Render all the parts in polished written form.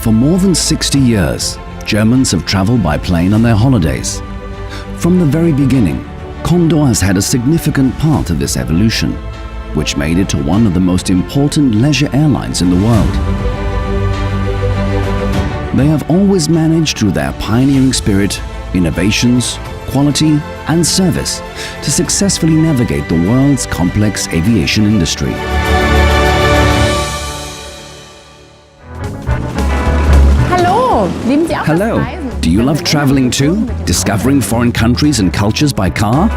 For more than 60 years, Germans have traveled by plane on their holidays. From the very beginning, Condor has had a significant part of this evolution, which made it to one of the most important leisure airlines in the world. They have always managed through their pioneering spirit, innovations, quality and service to successfully navigate the world's complex aviation industry. Hello, do you love traveling too? Discovering foreign countries and cultures by car?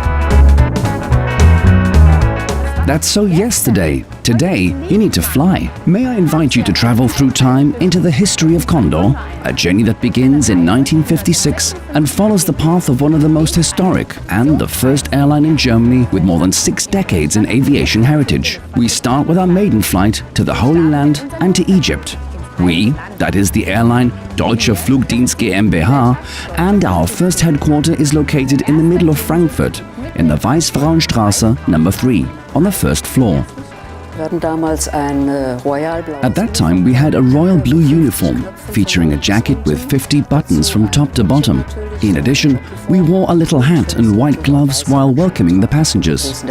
That's so yesterday. Today, you need to fly. May I invite you to travel through time into the history of Condor, a journey that begins in 1956 and follows the path of one of the most historic and the first airline in Germany with more than 6 decades in aviation heritage. We start with our maiden flight to the Holy Land and to Egypt. We, that is the airline Deutsche Flugdienst GmbH, and our first headquarter is located in the middle of Frankfurt, in the Weißfrauenstraße number 3, on the first floor. At that time we had a royal blue uniform, featuring a jacket with 50 buttons from top to bottom. In addition, we wore a little hat and white gloves while welcoming the passengers.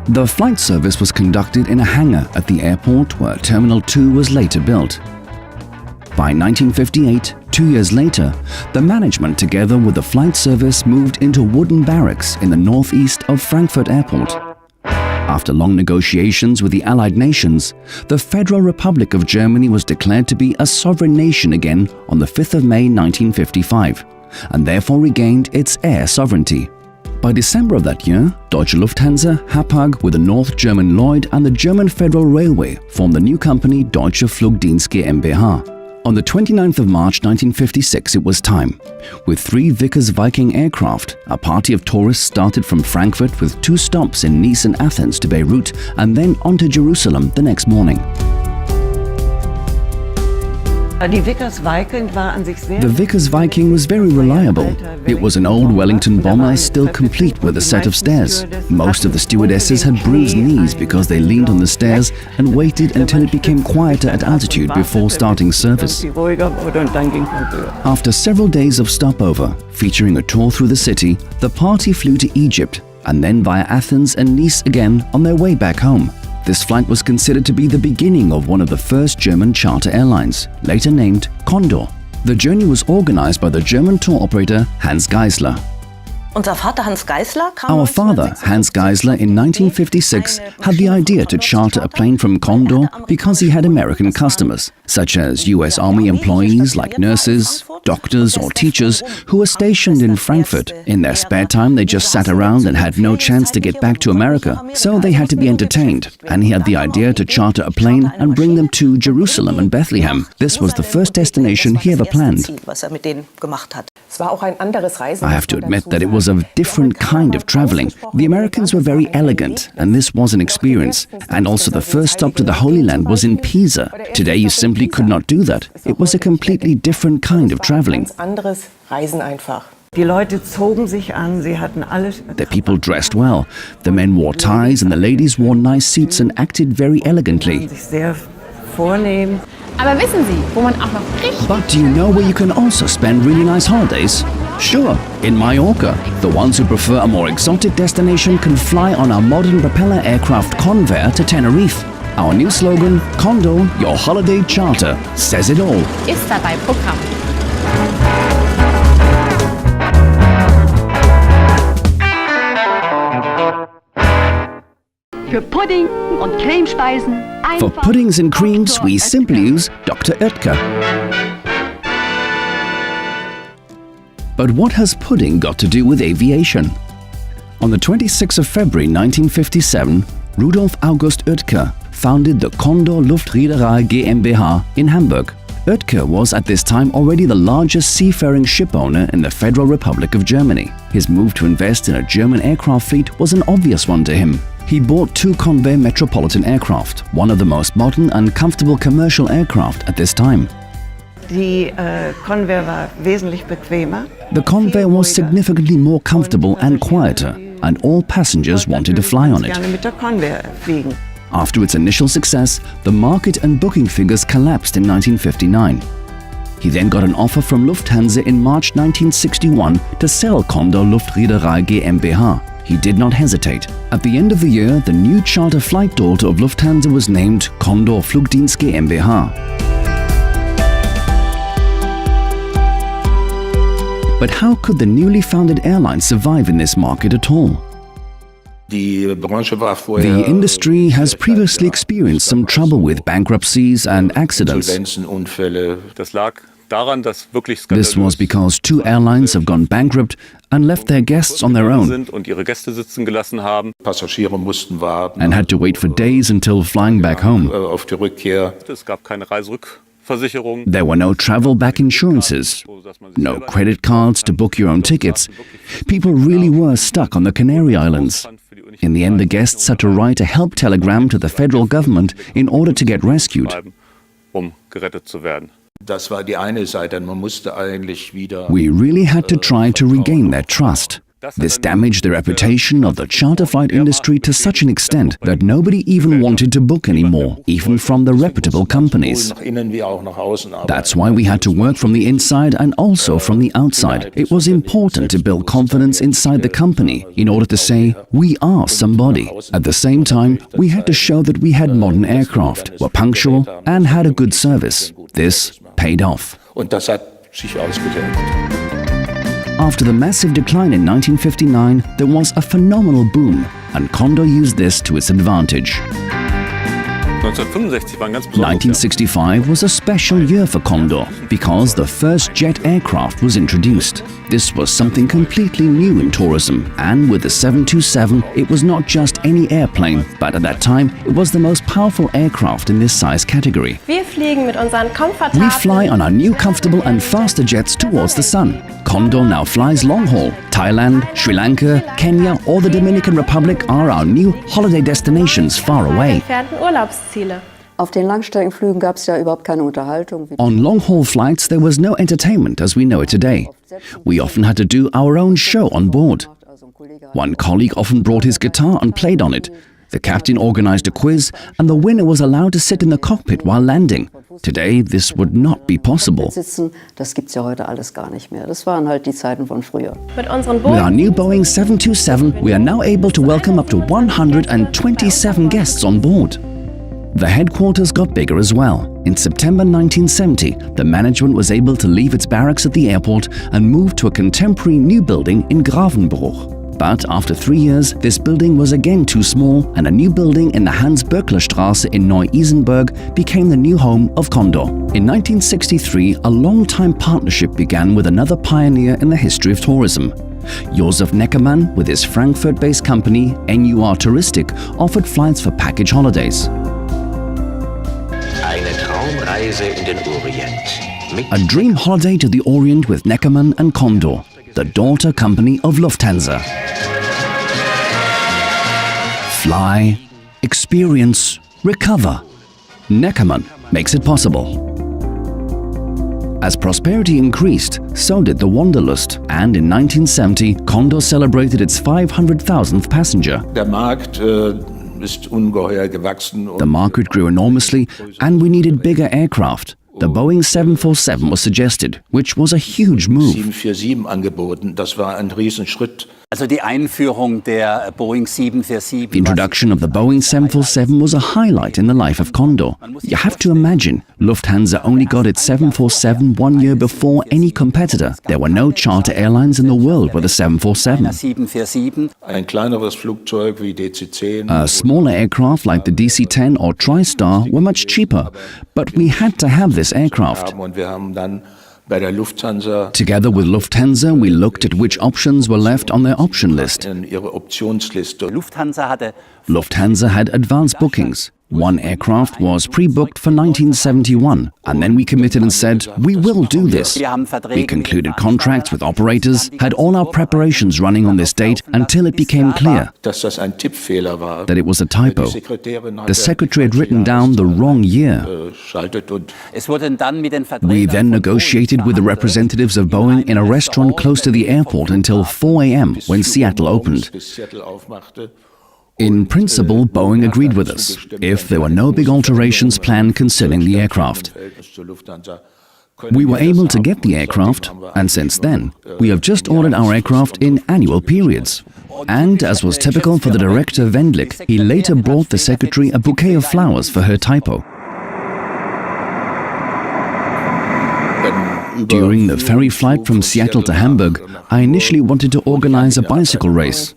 The flight service was conducted in a hangar at the airport where Terminal 2 was later built. By 1958, 2 years later, the management together with the flight service moved into wooden barracks in the northeast of Frankfurt Airport. After long negotiations with the Allied nations, the Federal Republic of Germany was declared to be a sovereign nation again on the 5th of May 1955, and therefore regained its air sovereignty. By December of that year, Deutsche Lufthansa, Hapag with the North German Lloyd and the German Federal Railway formed the new company Deutsche Flugdienst GmbH. On the 29th of March 1956 it was time. With 3 Vickers Viking aircraft, a party of tourists started from Frankfurt with 2 stops in Nice and Athens to Beirut and then on to Jerusalem the next morning. The Vickers Viking was very reliable. It was an old Wellington bomber, still complete with a set of stairs. Most of the stewardesses had bruised knees because they leaned on the stairs and waited until it became quieter at altitude before starting service. After several days of stopover, featuring a tour through the city, the party flew to Egypt and then via Athens and Nice again on their way back home. This flight was considered to be the beginning of one of the first German charter airlines, later named Condor. The journey was organized by the German tour operator Hans Geisler. Our father, Hans Geisler, in 1956 had the idea to charter a plane from Condor because he had American customers, such as US Army employees like nurses, doctors or teachers who were stationed in Frankfurt. In their spare time they just sat around and had no chance to get back to America, so they had to be entertained, and he had the idea to charter a plane and bring them to Jerusalem and Bethlehem. This was the first destination he ever planned. I have to admit that it was a different kind of traveling. The Americans were very elegant, and this was an experience. And also the first stop to the Holy Land was in Pisa. Today you simply could not do that. It was a completely different kind of traveling. The people dressed well. The men wore ties and the ladies wore nice suits and acted very elegantly. But do you know where you can also spend really nice holidays? Sure, in Mallorca. The ones who prefer a more exotic destination can fly on our modern propeller aircraft Condor to Tenerife. Our new slogan, Condor, your holiday charter, says it all. Ist dabei Programm. Für Pudding und Cremespeisen For puddings and creams, we simply use Dr. Oetker. But what has pudding got to do with aviation? On the 26th of February 1957, Rudolf August Oetker founded the Condor Luftreederei GmbH in Hamburg. Oetker was at this time already the largest seafaring ship owner in the Federal Republic of Germany. His move to invest in a German aircraft fleet was an obvious one to him. He bought 2 Convair Metropolitan aircraft, one of the most modern and comfortable commercial aircraft at this time. The Convair was significantly more comfortable and quieter, and all passengers wanted to fly on it. After its initial success, the market and booking figures collapsed in 1959. He then got an offer from Lufthansa in March 1961 to sell Condor Luftreederei GmbH. He did not hesitate. At the end of the year, the new charter flight daughter of Lufthansa was named Condor Flugdienst GmbH. But how could the newly founded airline survive in this market at all? The industry has previously experienced some trouble with bankruptcies and accidents. This was because 2 airlines have gone bankrupt and left their guests on their own and had to wait for days until flying back home. There were no travel-back insurances, no credit cards to book your own tickets. People really were stuck on the Canary Islands. In the end, the guests had to write a help telegram to the federal government in order to get rescued. We really had to try to regain their trust. This damaged the reputation of the charter flight industry to such an extent that nobody even wanted to book anymore, even from the reputable companies. That's why we had to work from the inside and also from the outside. It was important to build confidence inside the company in order to say, we are somebody. At the same time, we had to show that we had modern aircraft, were punctual, and had a good service. This paid off. After the massive decline in 1959, there was a phenomenal boom, and Condor used this to its advantage. 1965 was a special year for Condor because the first jet aircraft was introduced. This was something completely new in tourism, and with the 727, it was not just any airplane, but at that time, it was the most powerful aircraft in this size category. We fly on our new comfortable and faster jets towards the sun. Condor now flies long-haul. Thailand, Sri Lanka, Kenya or the Dominican Republic are our new holiday destinations far away. On long-haul flights, there was no entertainment as we know it today. We often had to do our own show on board. One colleague often brought his guitar and played on it. The captain organized a quiz, and the winner was allowed to sit in the cockpit while landing. Today, this would not be possible. With our new Boeing 727, we are now able to welcome up to 127 guests on board. The headquarters got bigger as well. In September 1970, the management was able to leave its barracks at the airport and move to a contemporary new building in Gravenbruch. But after 3 years, this building was again too small, and a new building in the Hans-Böckler-Straße in Neu-Isenburg became the new home of Condor. In 1963, a long-time partnership began with another pioneer in the history of tourism. Josef Neckermann, with his Frankfurt-based company NUR Touristik, offered flights for package holidays. A dream holiday to the Orient with Neckermann and Condor, the daughter company of Lufthansa. Fly, experience, recover. Neckermann makes it possible. As prosperity increased, so did the Wanderlust, and in 1970, Condor celebrated its 500,000th passenger. The market grew enormously, and we needed bigger aircraft. The Boeing 747 was suggested, which was a huge move. The introduction of the Boeing 747 was a highlight in the life of Condor. You have to imagine, Lufthansa only got its 747 1 year before any competitor. There were no charter airlines in the world with a 747. A smaller aircraft like the DC-10 or TriStar were much cheaper, but we had to have this aircraft. Together with Lufthansa, we looked at which options were left on their option list. Lufthansa had advance bookings. One aircraft was pre-booked for 1971, and then we committed and said, we will do this. We concluded contracts with operators, had all our preparations running on this date until it became clear that it was a typo. The secretary had written down the wrong year. We then negotiated with the representatives of Boeing in a restaurant close to the airport until 4 a.m. when Seattle opened. In principle, Boeing agreed with us, if there were no big alterations planned concerning the aircraft. We were able to get the aircraft, and since then, we have just ordered our aircraft in annual periods. And, as was typical for the director Wendlick, he later brought the secretary a bouquet of flowers for her typo. During the ferry flight from Seattle to Hamburg, I initially wanted to organize a bicycle race.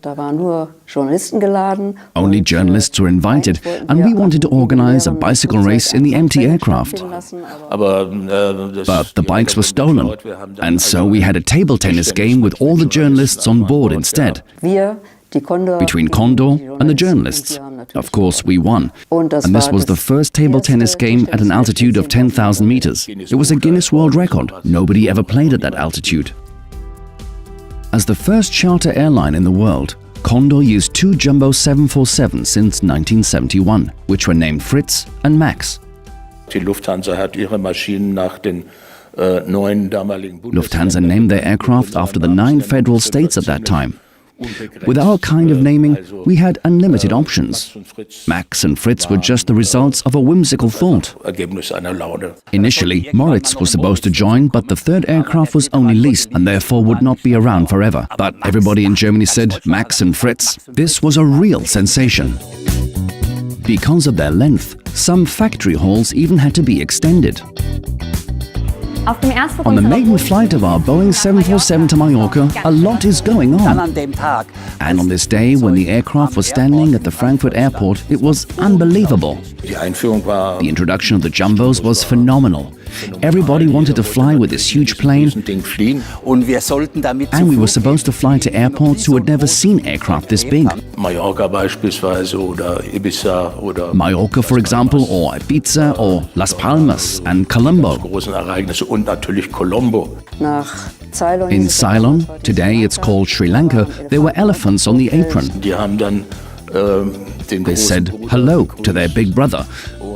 Only journalists were invited, and we wanted to organize a bicycle race in the empty aircraft. But the bikes were stolen, and so we had a table tennis game with all the journalists on board instead. Between Condor and the journalists. Of course, we won. And this was the first table tennis game at an altitude of 10,000 meters. It was a Guinness World Record. Nobody ever played at that altitude. As the first charter airline in the world, Condor used 2 Jumbo 747s since 1971, which were named Fritz and Max. Lufthansa named their aircraft after the 9 federal states at that time. With our kind of naming, we had unlimited options. Max and Fritz were just the results of a whimsical thought. Initially, Moritz was supposed to join, but the third aircraft was only leased and therefore would not be around forever. But everybody in Germany said, Max and Fritz. This was a real sensation. Because of their length, some factory halls even had to be extended. On the maiden flight of our Boeing 747 to Mallorca, a lot is going on. And on this day, when the aircraft was standing at the Frankfurt airport, it was unbelievable. The introduction of the Jumbos was phenomenal. Everybody wanted to fly with this huge plane, and we were supposed to fly to airports who had never seen aircraft this big. Mallorca, for example, or Ibiza, or Las Palmas and Colombo. In Ceylon, today it's called Sri Lanka, there were elephants on the apron. They said hello to their big brother,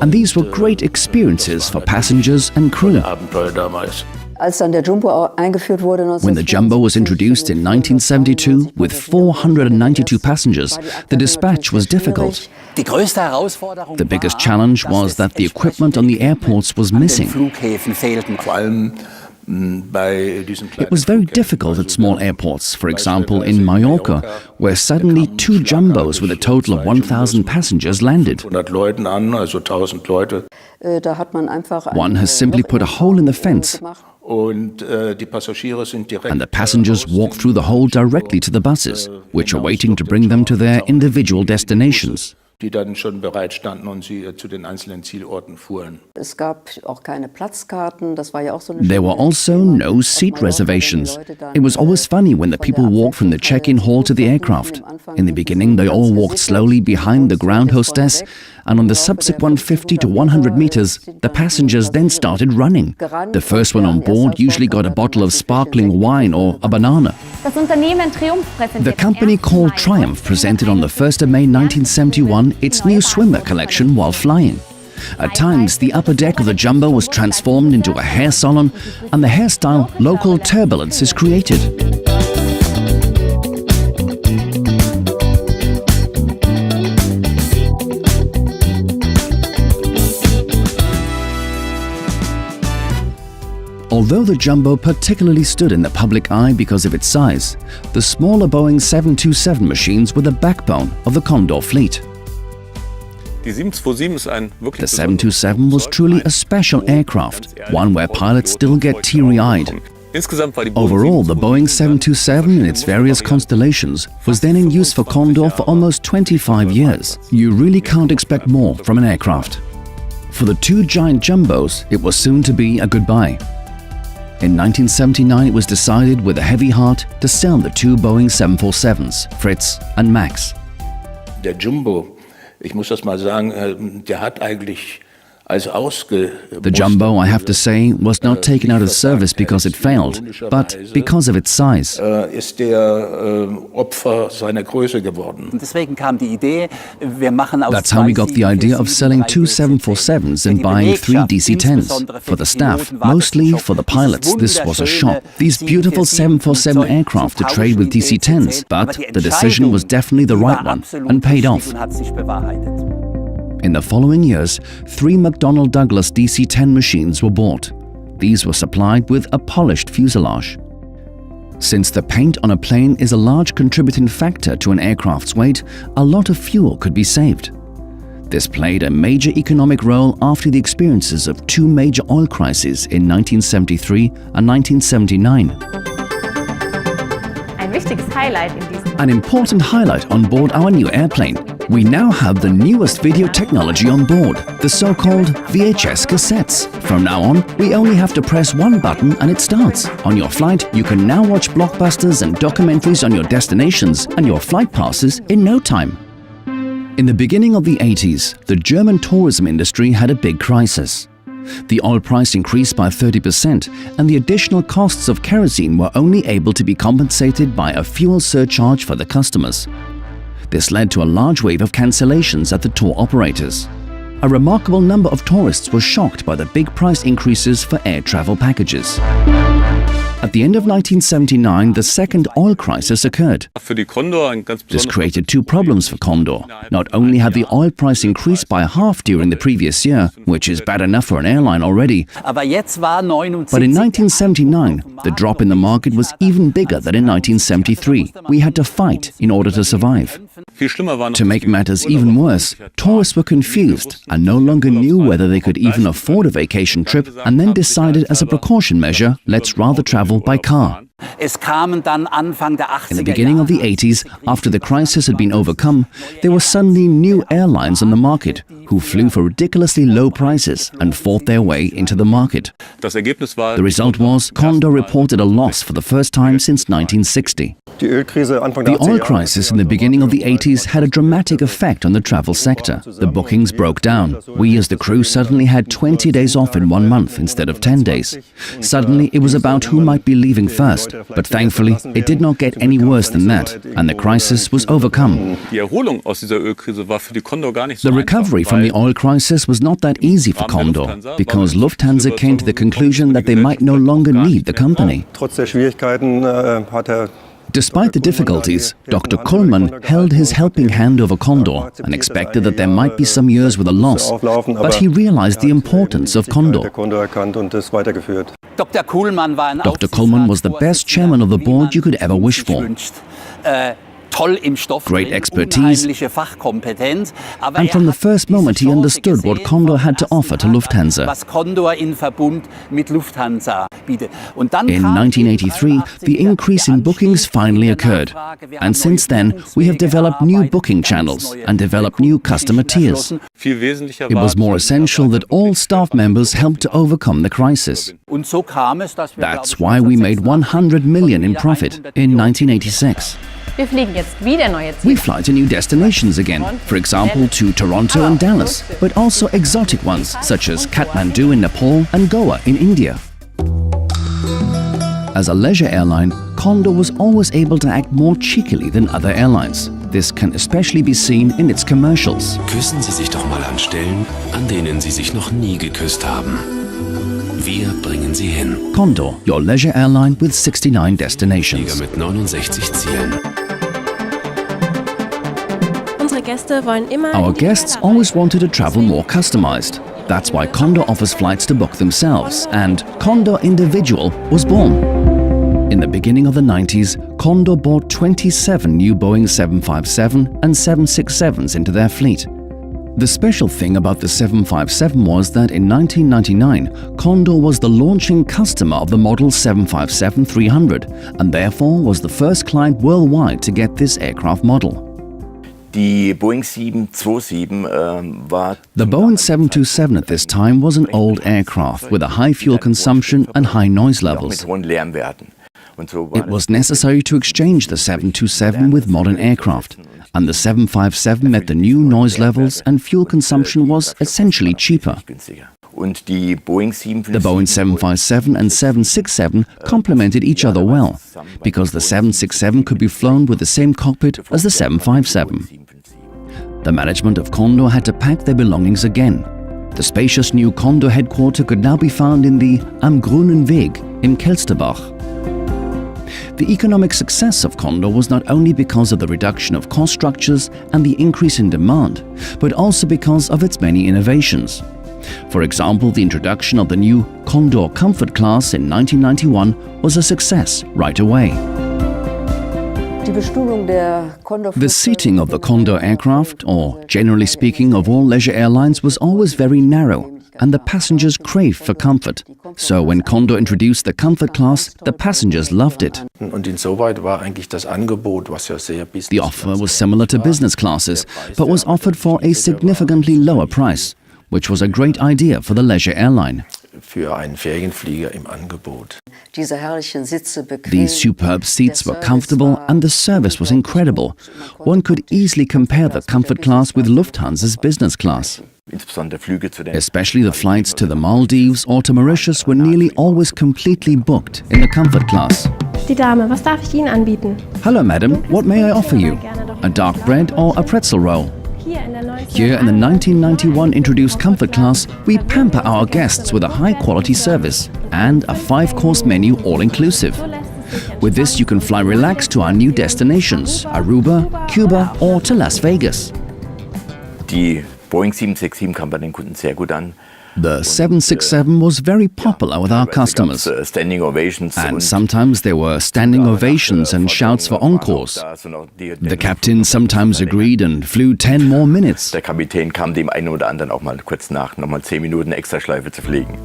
and these were great experiences for passengers and crew. When the Jumbo was introduced in 1972 with 492 passengers, the dispatch was difficult. The biggest challenge was that the equipment on the airports was missing. It was very difficult at small airports, for example in Mallorca, where suddenly 2 Jumbos with a total of 1,000 passengers landed. One has simply put a hole in the fence, and the passengers walk through the hole directly to the buses, which are waiting to bring them to their individual destinations. There were also no seat reservations. It was always funny when the people walked from the check-in hall to the aircraft. In the beginning, they all walked slowly behind the ground hostess, and on the subsequent 50 to 100 meters, the passengers then started running. The first one on board usually got a bottle of sparkling wine or a banana. The company called Triumph presented on the 1st of May 1971 its new swimwear collection while flying. At times, the upper deck of the Jumbo was transformed into a hair salon, and the hairstyle local turbulence is created. Although the Jumbo particularly stood in the public eye because of its size, the smaller Boeing 727 machines were the backbone of the Condor fleet. The 727 was truly a special aircraft, one where pilots still get teary-eyed. Overall, the Boeing 727 in its various constellations was then in use for Condor for almost 25 years. You really can't expect more from an aircraft. For the 2 giant Jumbos, it was soon to be a goodbye. In 1979, it was decided with a heavy heart to sell the 2 Boeing 747s, Fritz and Max. Der Jumbo, ich muss das mal sagen, der hat eigentlich The Jumbo, I have to say, was not taken out of service because it failed, but because of its size. That's how we got the idea of selling two 747s and buying three DC-10s. For the staff, mostly for the pilots, this was a shock. These beautiful 747 aircraft to trade with DC-10s, but the decision was definitely the right one and paid off. In the following years, 3 McDonnell Douglas DC-10 machines were bought. These were supplied with a polished fuselage. Since the paint on a plane is a large contributing factor to an aircraft's weight, a lot of fuel could be saved. This played a major economic role after the experiences of 2 major oil crises in 1973 and 1979. An important highlight on board our new airplane. We now have the newest video technology on board, the so-called VHS cassettes. From now on, we only have to press one button and it starts. On your flight, you can now watch blockbusters and documentaries on your destinations and your flight passes in no time. In the beginning of the 80s, the German tourism industry had a big crisis. The oil price increased by 30% and the additional costs of kerosene were only able to be compensated by a fuel surcharge for the customers. This led to a large wave of cancellations at the tour operators. A remarkable number of tourists were shocked by the big price increases for air travel packages. At the end of 1979, the second oil crisis occurred. This created 2 problems for Condor. Not only had the oil price increased by half during the previous year, which is bad enough for an airline already, but in 1979, the drop in the market was even bigger than in 1973. We had to fight in order to survive. To make matters even worse, tourists were confused and no longer knew whether they could even afford a vacation trip, and then decided as a precaution measure, let's rather travel by car. In the beginning of the 80s, after the crisis had been overcome, there were suddenly new airlines on the market who flew for ridiculously low prices and fought their way into the market. The result was Condor reported a loss for the first time since 1960. The oil crisis in the beginning of the 80s had a dramatic effect on the travel sector. The bookings broke down. We as the crew suddenly had 20 days off in 1 month instead of 10 days. Suddenly it was about who might be leaving first. But thankfully, it did not get any worse than that, and the crisis was overcome. The recovery from the oil crisis was not that easy for Condor, because Lufthansa came to the conclusion that they might no longer need the company. Despite the difficulties, Dr. Kullmann held his helping hand over Condor and expected that there might be some years with a loss, but he realized the importance of Condor. Dr. Kullmann was the best chairman of the board you could ever wish for. Great expertise, and from the first moment he understood what Condor had to offer to Lufthansa. In 1983, the increase in bookings finally occurred, and since then we have developed new booking channels and developed new customer tiers. It was more essential that all staff members helped to overcome the crisis. That's why we made 100 million in profit in 1986. We fly to new destinations again, for example to Toronto and Dallas, but also exotic ones such as Kathmandu in Nepal and Goa in India. As a leisure airline, Condor was always able to act more cheekily than other airlines. This can especially be seen in its commercials. Küssen Sie sich doch mal an Stellen, an denen Sie sich noch nie geküsst haben. Wir bringen Sie hin. Condor, your leisure airline with 69 destinations. Mit 69 Zielen. Our guests always wanted to travel more customized. That's why Condor offers flights to book themselves, and Condor Individual was born. In the beginning of the 90s, Condor bought 27 new Boeing 757 and 767s into their fleet. The special thing about the 757 was that in 1999, Condor was the launching customer of the model 757-300 and therefore was the first client worldwide to get this aircraft model. The Boeing 727 at this time was an old aircraft with a high fuel consumption and high noise levels. It was necessary to exchange the 727 with modern aircraft, and the 757 met the new noise levels and fuel consumption was essentially cheaper. The Boeing 757 and 767 complemented each other well, because the 767 could be flown with the same cockpit as the 757. The management of Condor had to pack their belongings again. The spacious new Condor headquarters could now be found in the Am Grünen Weg in Kelsterbach. The economic success of Condor was not only because of the reduction of cost structures and the increase in demand, but also because of its many innovations. For example, the introduction of the new Condor Comfort class in 1991 was a success right away. The seating of the Condor aircraft, or generally speaking of all leisure airlines, was always very narrow, and the passengers craved for comfort. So when Condor introduced the Comfort class, the passengers loved it. The offer was similar to business classes, but was offered for a significantly lower price, which was a great idea for the leisure airline. These superb seats were comfortable and the service was incredible. One could easily compare the Comfort class with Lufthansa's business class. Especially the flights to the Maldives or to Mauritius were nearly always completely booked in the Comfort class. Die Dame, was darf ich Ihnen anbieten? Hello, madam. What may I offer you? A dark bread or a pretzel roll? Here in the 1991 introduced Comfort class, we pamper our guests with a high-quality service and a 5-course menu all-inclusive. With this, you can fly relaxed to our new destinations, Aruba, Cuba or to Las Vegas. Die Boeing 767 kam bei den Kunden sehr gut an. The 767 was very popular with our customers, and sometimes there were standing ovations and shouts for encores. The captain sometimes agreed and flew 10 more minutes. Der Kapitän kam dem einen oder anderen auch mal kurz nach, nochmal 10 Minuten Extraschleife zu fliegen.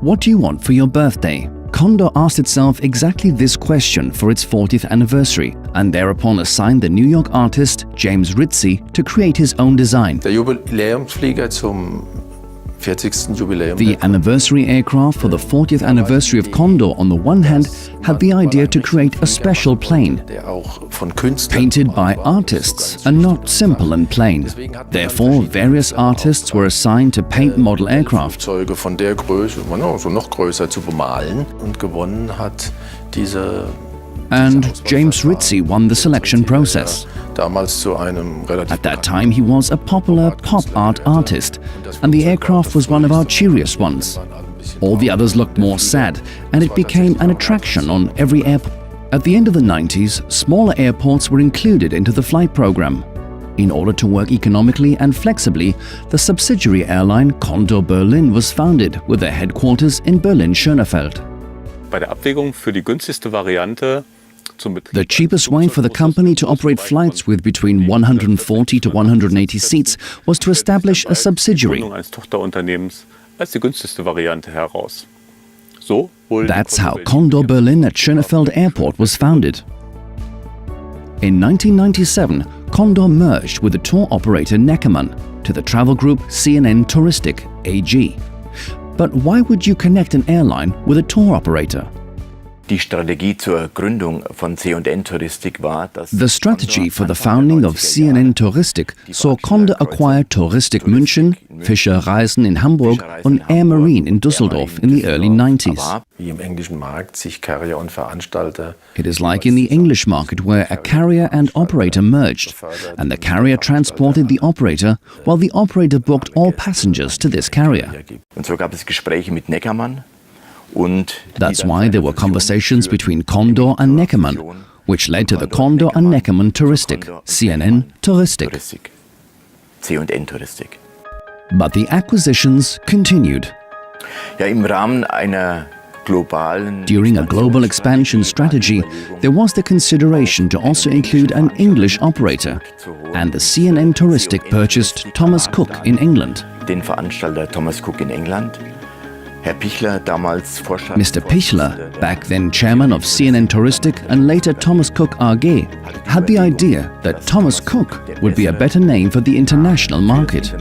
What do you want for your birthday? Condor asked itself exactly this question for its 40th anniversary, and thereupon assigned the New York artist James Ritzie to create his own design. Der Jubiläumsflieger zum 40. Jubiläum. The anniversary aircraft for the 40th anniversary of Condor, on the one hand, had the idea to create a special plane, painted by artists and not simple and plain. Therefore, various artists were assigned to paint model aircraft. Von der Größe, so noch größer zu bemalen, und gewonnen hat diese. And James Ritzie won the selection process. At that time, he was a popular pop art artist, and the aircraft was one of our cheeriest ones. All the others looked more sad, and it became an attraction on every airport. At the end of the 90s, smaller airports were included into the flight program. In order to work economically and flexibly, the subsidiary airline Condor Berlin was founded, with their headquarters in Berlin-Schönefeld. Bei der Abwägung für die günstigste Variante The cheapest way for the company to operate flights with between 140 to 180 seats was to establish a subsidiary. eines Tochterunternehmens als die günstigste Variante heraus. That's how Condor Berlin at Schönefeld Airport was founded. In 1997, Condor merged with the tour operator Neckermann to the travel group CNN Touristik AG. But why would you connect an airline with a tour operator? Die Strategie zur Gründung von C&N Touristik war, dass The strategy for the founding of CNN Touristik saw Condor acquire Touristik München, Fischer Reisen in Hamburg and Air Marine in Düsseldorf in the early 90s. Wie im englischen Markt sich Carrier und Veranstalter. It is like in the English market where a carrier and operator merged, and the carrier transported the operator, while the operator booked all passengers to this carrier. Und so gab es Gespräche mit Neckermann. That's why there were conversations between Condor and Neckermann, which led to the Condor and Neckermann Touristik, CNN Touristik. C&N Touristik. But the acquisitions continued. Ja, im Rahmen einer globalen During a global expansion strategy, there was the consideration to also include an English operator, and the CNN Touristik purchased Thomas Cook in England. Den Veranstalter Thomas Cook in England. Herr Pichler, damals Mr. Pichler, back then chairman of CNN Touristik and later Thomas Cook AG, had the idea that Thomas Cook would be a better name for the international market.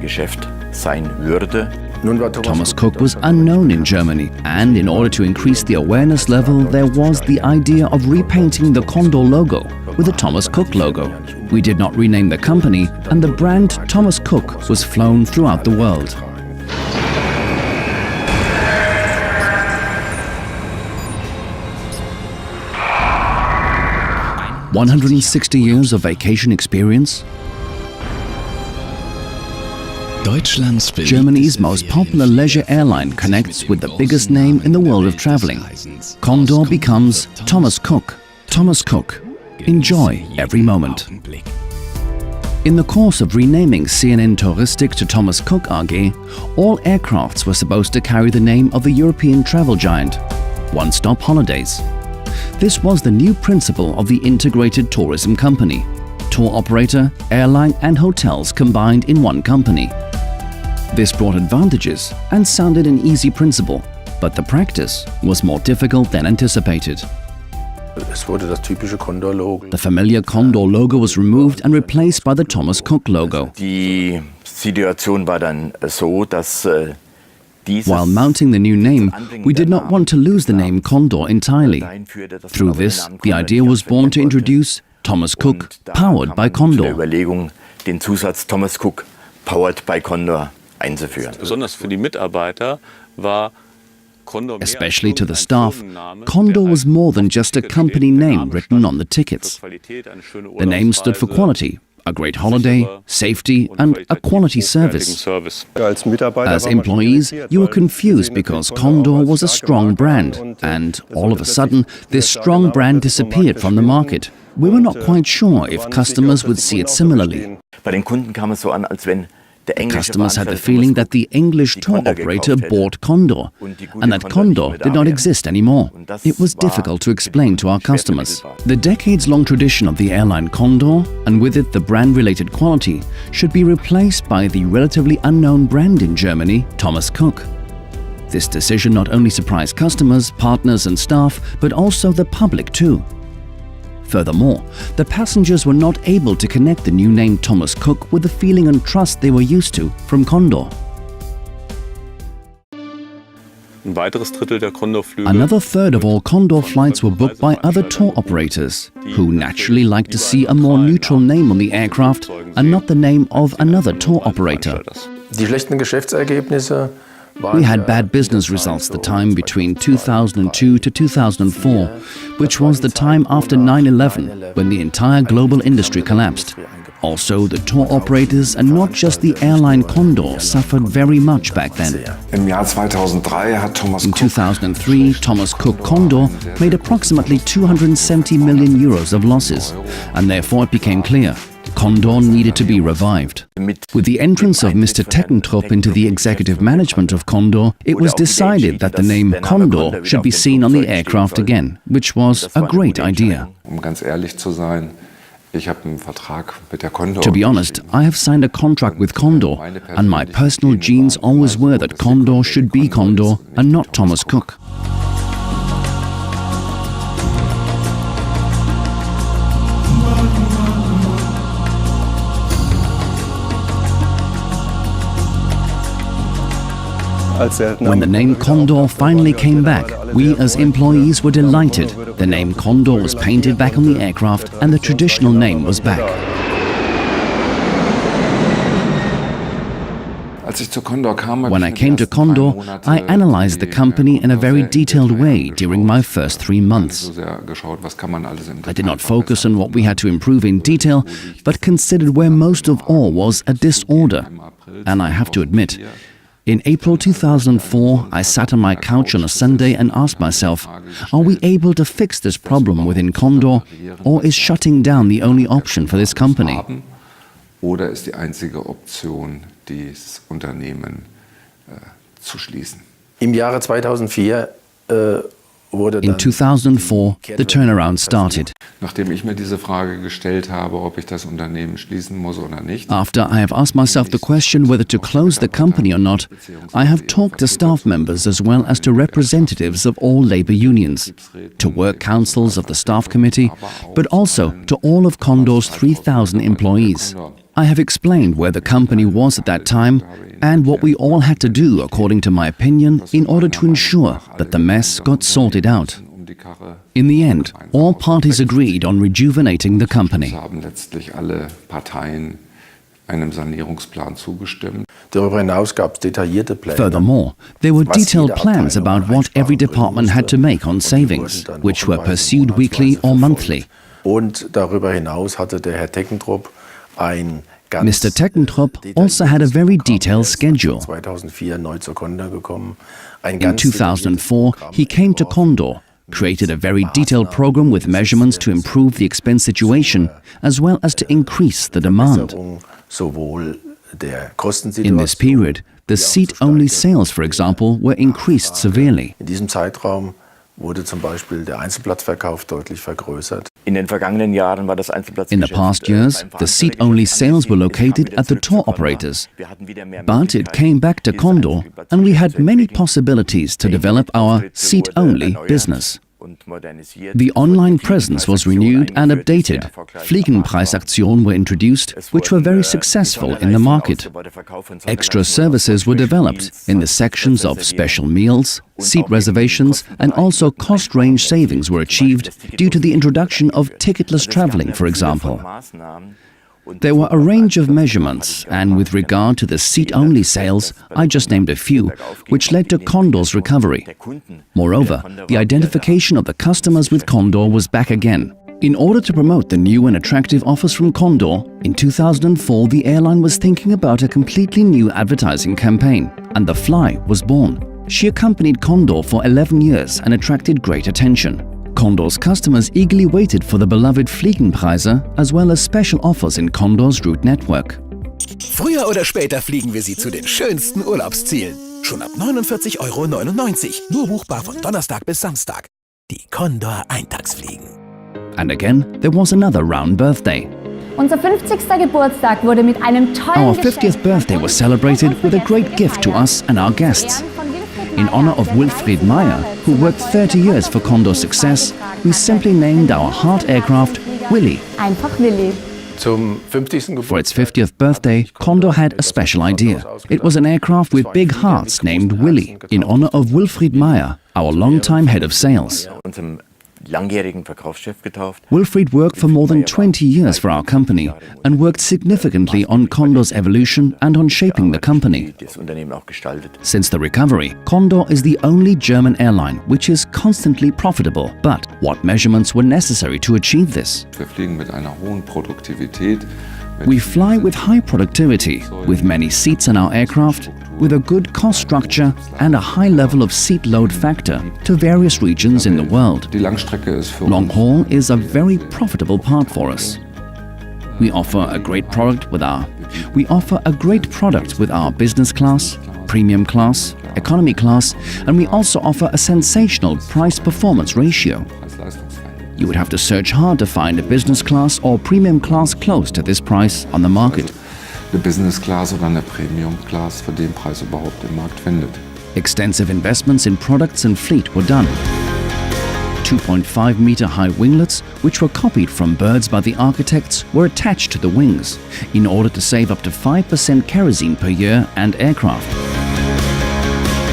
Geschäft sein würde. Thomas Cook was unknown in Germany, and in order to increase the awareness level, there was the idea of repainting the Condor logo with the Thomas Cook logo. We did not rename the company, and the brand Thomas Cook was flown throughout the world. 160 years of vacation experience? Germany's most popular leisure airline connects with the biggest name in the world of traveling. Condor becomes Thomas Cook. Thomas Cook. Enjoy every moment. In the course of renaming CNN Touristik to Thomas Cook AG, all aircrafts were supposed to carry the name of the European travel giant, One Stop Holidays. This was the new principle of the integrated tourism company. Tour operator, airline and hotels combined in one company. This brought advantages and sounded an easy principle, but the practice was more difficult than anticipated. The familiar Condor logo was removed and replaced by the Thomas Cook logo. Die Situation war dann so, dass While mounting the new name, we did not want to lose the name Condor entirely. Through this, the idea was born to introduce Thomas Cook, powered by Condor. Überlegung, den Zusatz Thomas Cook, powered by Condor, einzuführen. Besonders für die Mitarbeiter war Condor Especially to the staff, Condor was more than just a company name written on the tickets. The name stood for quality, a great holiday, safety and a quality service. As employees, you were confused because Condor was a strong brand, and all of a sudden, this strong brand disappeared from the market. We were not quite sure if customers would see it similarly. Bei den Kunden kam es so an, als wenn der englische Customers had the Veranstalter feeling Thomas that the English tour Condor operator gekauft hätte. bought Condor, and that Condor did not exist anymore. It was difficult to explain to our customers. The decades-long tradition of the airline Condor, and with it the brand-related quality, should be replaced by the relatively unknown brand in Germany, Thomas Cook. This decision not only surprised customers, partners and staff, but also the public too. Furthermore, the passengers were not able to connect the new name Thomas Cook with the feeling and trust they were used to from Condor. Ein weiteres Drittel der Condor-Flüge. Another third of all Condor flights were booked by other tour operators, who naturally like to see a more neutral name on the aircraft and not the name of another tour operator. Die schlechten Geschäftsergebnisse We had bad business results the time between 2002 to 2004, which was the time after 9/11, when the entire global industry collapsed. Also, the tour operators and not just the airline Condor suffered very much back then. Im Jahr 2003 hat Thomas In Cook 2003, Thomas Cook Condor made approximately 270 million euros of losses, and therefore it became clear Condor needed to be revived. With the entrance of Mr. Teckentrup into the executive management of Condor, it was decided that the name Condor should be seen on the aircraft again, which was a great idea. Ganz ehrlich zu sein, ich habe einen Vertrag mit der Condor. To be honest, I have signed a contract with Condor, and my personal genes always were that Condor should be Condor and not Thomas Cook. When the name Condor finally came back, we as employees were delighted. The name Condor was painted back on the aircraft and the traditional name was back. Als ich zu Condor kam, When I came to Condor, I analyzed the company in a very detailed way during my first 3 months. I did not focus on what we had to improve in detail, but considered where most of all was a disorder. And I have to admit, in April 2004, I sat on my couch on a Sunday and asked myself, are we able to fix this problem within Condor, or is shutting down the only option for this company? Oder ist die einzige Option, dieses Unternehmen zu schließen? Im Jahre 2004 wurde In 2004, the turnaround started. Nachdem ich mir diese Frage gestellt habe, ob ich das Unternehmen schließen muss oder nicht. After I have asked myself the question whether to close the company or not, I have talked to staff members as well as to representatives of all labor unions, to work councils of the staff committee, but also to all of Condor's 3,000 employees. I have explained where the company was at that time and what we all had to do, according to my opinion, in order to ensure that the mess got sorted out. die Karre. In the end, all parties agreed on rejuvenating the company. Es haben letztlich alle Parteien einem Sanierungsplan zugestimmt. Darüber hinaus gab es detaillierte Pläne. Furthermore, there were detailed plans about what every department had to make on savings, which were pursued weekly or monthly. Und darüber hinaus hatte der Herr Teckentrup ein Mr. Teckentrup also had a very detailed schedule. 2004 neu zur Condor gekommen. In 2004, he came to Condor, created a very detailed program with measurements to improve the expense situation, as well as to increase the demand. Sowohl der Kostensituation. In this period, the seat-only sales, for example, were increased severely. In diesem Zeitraum wurde zum Beispiel der Einzelplatzverkauf deutlich vergrößert. In den vergangenen Jahren war das In the past years, the seat-only sales were located at the tour operators. But it came back to Condor, and we had many possibilities to develop our seat-only business. The online presence was renewed and updated. Fliegenpreisaktionen were introduced, which were very successful in the market. Extra services were developed in the sections of special meals, seat reservations, and also cost range savings were achieved due to the introduction of ticketless traveling, for example. There were a range of measurements, and with regard to the seat-only sales, I just named a few, which led to Condor's recovery. Moreover, the identification of the customers with Condor was back again. In order to promote the new and attractive offers from Condor, in 2004 the airline was thinking about a completely new advertising campaign, and The Fly was born. She accompanied Condor for 11 years and attracted great attention. Condor's customers eagerly waited for the beloved Fliegenpreise as well as special offers in Condor's route network. Früher oder später fliegen wir Sie zu den schönsten Urlaubszielen. Schon ab 49,99 €, nur buchbar von Donnerstag bis Samstag. Die Condor Eintagsfliegen. And again, there was another round birthday. Unser 50. Geburtstag wurde mit einem tollen Our 50th birthday was celebrated with a great gift to us and our guests. In honor of Wilfried Meyer, who worked 30 years for Condor's success, we simply named our heart aircraft Willy. Einfach Willy. Zum 50. For its 50th birthday, Condor had a special idea. It was an aircraft with big hearts named Willy, in honor of Wilfried Meyer, our longtime head of sales. langjährigen Verkaufschef getauft. Wilfried worked for more than 20 years for our company and worked significantly on Condor's evolution and on shaping the company. Since the recovery, Condor is the only German airline which is constantly profitable. But what measurements were necessary to achieve this? Wir fliegen mit einer hohen Produktivität. We fly with high productivity, with many seats in our aircraft, with a good cost structure and a high level of seat load factor to various regions in the world. Die Langstrecke ist für Long uns haul is a very profitable part for us. We offer a great product with our business class, premium class, economy class, and we also offer a sensational price-performance ratio. You would have to search hard to find a business class or premium class close to this price on the market. eine Business Class oder eine Premium Class für den Preis überhaupt im Markt findet. Extensive investments in products and fleet were done. 2.5-meter high winglets, which were copied from birds by the architects, were attached to the wings in order to save up to 5% kerosene per year and aircraft.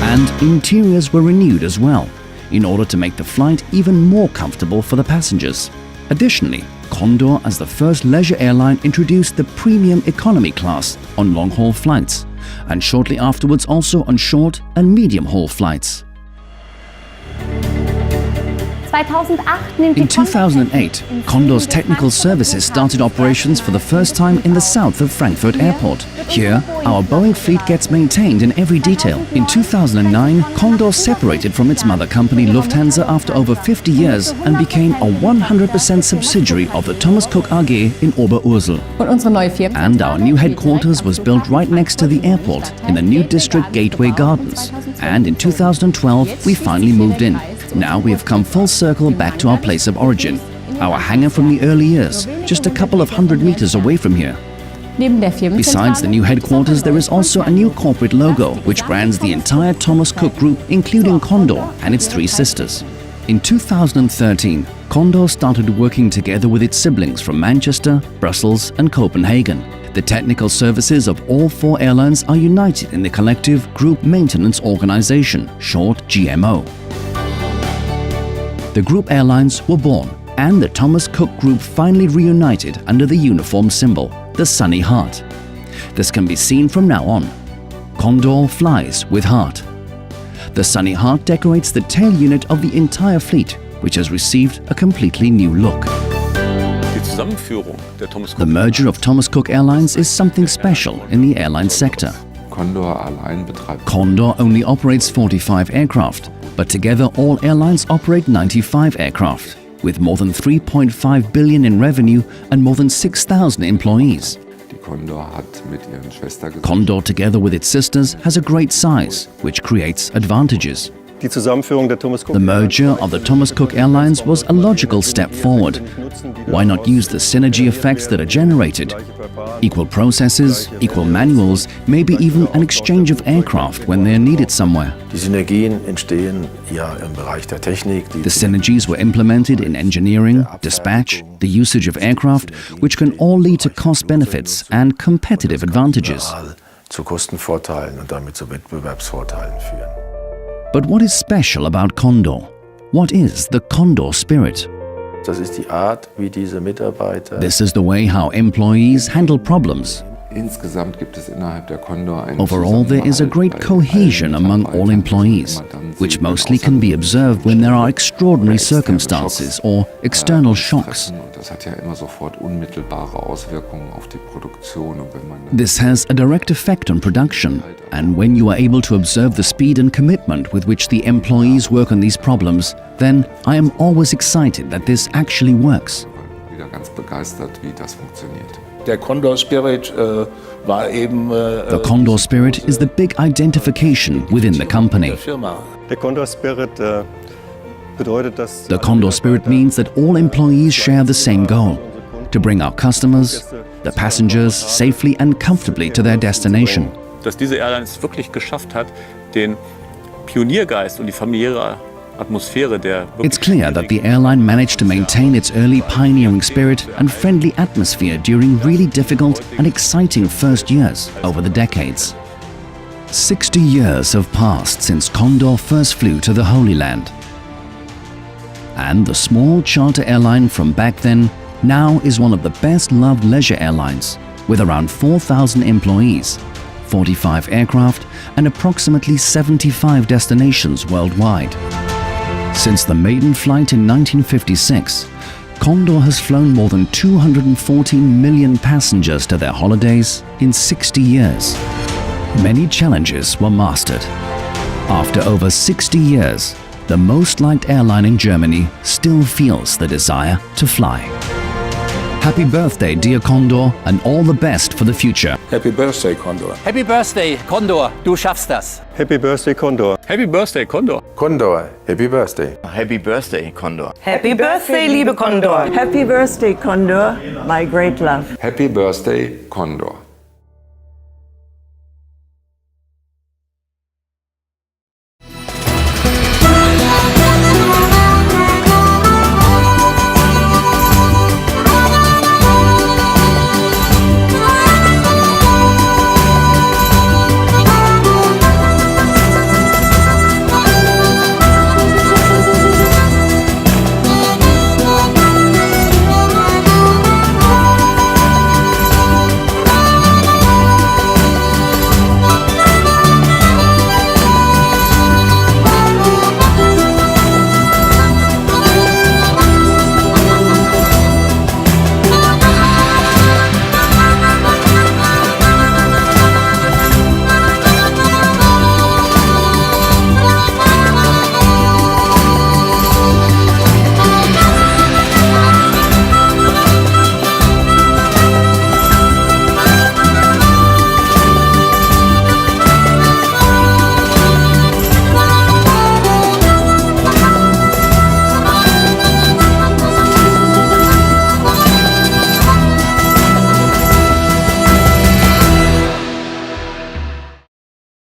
And interiors were renewed as well, in order to make the flight even more comfortable for the passengers. Additionally, Condor, as the first leisure airline, introduced the premium economy class on long-haul flights, and shortly afterwards also on short and medium-haul flights. In 2008, Condor's technical services started operations for the first time in the south of Frankfurt Airport. Here, our Boeing fleet gets maintained in every detail. In 2009, Condor separated from its mother company Lufthansa after over 50 years and became a 100% subsidiary of the Thomas Cook AG in Oberursel. And our new headquarters was built right next to the airport in the new district Gateway Gardens. And in 2012, we finally moved in. Now we have come full circle back to our place of origin, our hangar from the early years, just a couple of 100 meters away from here. Besides the new headquarters, there is also a new corporate logo, which brands the entire Thomas Cook Group, including Condor and its three sisters. In 2013, Condor started working together with its siblings from Manchester, Brussels and Copenhagen. The technical services of all four airlines are united in the collective Group Maintenance Organization, short GMO. the group airlines were born, and the Thomas Cook Group finally reunited under the uniform symbol, the Sunny Heart. This can be seen from now on. Condor flies with heart. The Sunny Heart decorates the tail unit of the entire fleet, which has received a completely new look. Die Zusammenführung der Thomas Cook The merger of Thomas Cook Airlines is something special in the airline sector. Condor allein betreibt Condor only operates 45 aircraft, but together all airlines operate 95 aircraft, with more than 3.5 billion in revenue and more than 6,000 employees. die Condor hat mit ihren Schwestergesellschaften Condor, together with its sisters, has a great size, which creates advantages. The merger of the Thomas Cook Airlines was a logical step forward. Why not use the synergy effects that are generated? Equal processes, equal manuals, maybe even an exchange of aircraft when they are needed somewhere. Die Synergien entstehen ja im Bereich der Technik. The synergies were implemented in engineering, dispatch, the usage of aircraft, which can all lead to cost benefits and competitive advantages. Zu Kostenvorteilen und damit zu Wettbewerbsvorteilen führen. But what is special about Condor? What is the Condor spirit? Das ist die Art, wie diese Mitarbeiter This is the way how employees handle problems. Insgesamt gibt es innerhalb der Condor einen Overall, there is a great cohesion among all employees, which mostly can be observed when there are extraordinary circumstances or external shocks. Das hat ja immer sofort unmittelbare Auswirkungen auf die Produktion und wenn man This has a direct effect on production, and when you are able to observe the speed and commitment with which the employees work on these problems, then I am always excited that this actually works. wieder ganz begeistert, wie das funktioniert. Der Condor Spirit war eben The Condor spirit is the big identification within the company. der Firma. Der Condor Spirit bedeutet, dass The Condor spirit means that all employees share the same goal: to bring our customers, the passengers, safely and comfortably to their destination. Dass diese Airline es wirklich geschafft hat, den Pioniergeist und die familiäre Atmosphäre der It's clear that the airline managed to maintain its early pioneering spirit and friendly atmosphere during really difficult and exciting first years over the decades. 60 years have passed since Condor first flew to the Holy Land. And the small charter airline from back then now is one of the best-loved leisure airlines, with around 4,000 employees, 45 aircraft and approximately 75 destinations worldwide. Since the maiden flight in 1956, Condor has flown more than 214 million passengers to their holidays in 60 years. Many challenges were mastered. After over 60 years, the most liked airline in Germany still feels the desire to fly. Happy birthday, dear Condor, and all the best for the future. Happy Birthday, Condor. Happy Birthday, Condor, du schaffst das. Happy Birthday, Condor. Happy Birthday, Condor. Condor, Happy Birthday. Happy Birthday, Condor. Happy Birthday, liebe Condor. Happy Birthday, Condor, my great love. Happy Birthday, Condor.